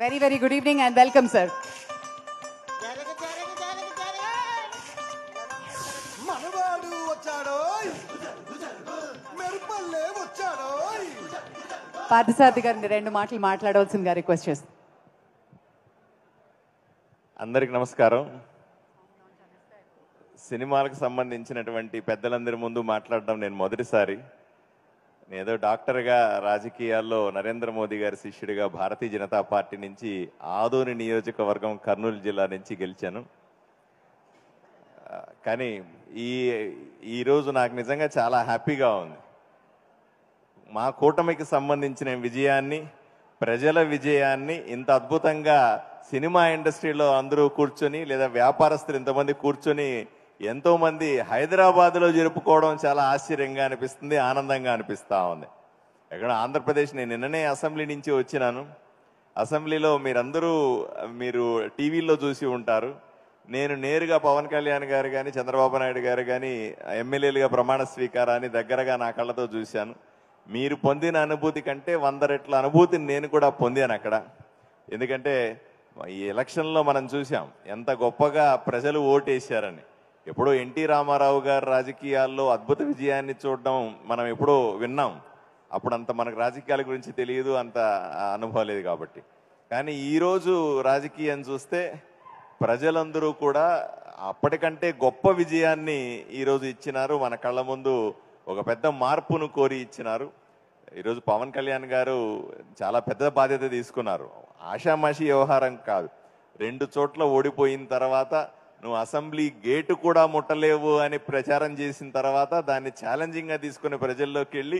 Very, very good evening and welcome, sir. మనవాడు వచ్చాడో మెరుపల్లే వచ్చాడో పార్థసారథి గారిని రెండు మాటలు మాట్లాడవలసిందిగా రిక్వెస్ట్ చేస్తాను. అందరికి నమస్కారం. సినిమాలకు సంబంధించినటువంటి పెద్దలందరి ముందు మాట్లాడడం నేను మొదటిసారి. నేనేదో డాక్టర్గా రాజకీయాల్లో నరేంద్ర మోదీ గారి శిష్యుడిగా భారతీయ జనతా పార్టీ నుంచి ఆదోని నియోజకవర్గం కర్నూలు జిల్లా నుంచి గెలిచాను. కానీ ఈరోజు నాకు నిజంగా చాలా హ్యాపీగా ఉంది. మా కూటమికి సంబంధించిన విజయాన్ని, ప్రజల విజయాన్ని ఇంత అద్భుతంగా సినిమా ఇండస్ట్రీలో అందరూ కూర్చొని లేదా వ్యాపారస్తులు ఇంతమంది కూర్చొని ఎంతోమంది హైదరాబాద్లో జరుపుకోవడం చాలా ఆశ్చర్యంగా అనిపిస్తుంది, ఆనందంగా అనిపిస్తూ ఉంది. ఎక్కడ ఆంధ్రప్రదేశ్, నేను నిన్ననే అసెంబ్లీ నుంచి వచ్చినాను. అసెంబ్లీలో మీరు టీవీలో చూసి ఉంటారు. నేను నేరుగా పవన్ కళ్యాణ్ గారు కానీ చంద్రబాబు నాయుడు గారు కానీ ఎమ్మెల్యేలుగా ప్రమాణ స్వీకారాన్ని దగ్గరగా నా కళ్ళతో చూశాను. మీరు పొందిన అనుభూతి కంటే 100 రెట్ల అనుభూతిని నేను కూడా పొందాను అక్కడ. ఎందుకంటే ఈ ఎలక్షన్లో మనం చూసాం ఎంత గొప్పగా ప్రజలు ఓటేశారని. ఎప్పుడో ఎన్టీ రామారావు గారు రాజకీయాల్లో అద్భుత విజయాన్ని చూడడం మనం ఎప్పుడో విన్నాం. అప్పుడు అంత మనకు రాజకీయాల గురించి తెలియదు, అంత అనుభవం లేదు కాబట్టి. కానీ ఈరోజు రాజకీయం చూస్తే ప్రజలందరూ కూడా అప్పటికంటే గొప్ప విజయాన్ని ఈరోజు ఇచ్చినారు. మన కళ్ళ ముందు ఒక పెద్ద మార్పును కోరి ఇచ్చినారు. ఈరోజు పవన్ కళ్యాణ్ గారు చాలా పెద్ద బాధ్యత తీసుకున్నారు. ఆషామాషి వ్యవహారం కాదు. 2 చోట్ల ఓడిపోయిన తర్వాత నువ్వు అసెంబ్లీ గేటు కూడా ముట్టలేవు అని ప్రచారం చేసిన తర్వాత దాన్ని ఛాలెంజింగ్గా తీసుకుని ప్రజల్లోకి వెళ్ళి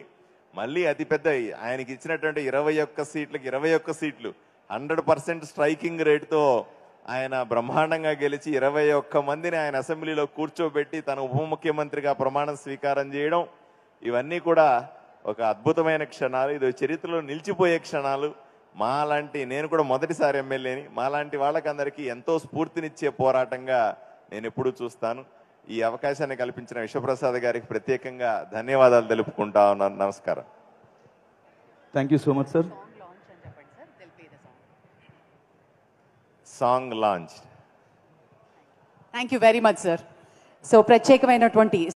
మళ్ళీ అతిపెద్ద ఆయనకి ఇచ్చినటువంటి 21 సీట్లకి 21 సీట్లు 100% స్ట్రైకింగ్ రేటుతో ఆయన బ్రహ్మాండంగా గెలిచి 21 మందిని ఆయన అసెంబ్లీలో కూర్చోబెట్టి తన ఉప ముఖ్యమంత్రిగా ప్రమాణం స్వీకారం చేయడం, ఇవన్నీ కూడా ఒక అద్భుతమైన క్షణాలు. ఇది చరిత్రలో నిలిచిపోయే క్షణాలు. నేను కూడా మొదటిసారి ఎమ్మెల్యేని. మాలాంటి వాళ్ళకందరికీ ఎంతో స్ఫూర్తినిచ్చే పోరాటంగా నేను ఎప్పుడూ చూస్తాను. ఈ అవకాశాన్ని కల్పించిన విశ్వప్రసాద్ గారికి ప్రత్యేకంగా ధన్యవాదాలు తెలుపుకుంటా ఉన్నాను. నమస్కారం. Thank you so much sir. Song launch. Thank you very much, sir. So ప్రత్యేకమైనటువంటి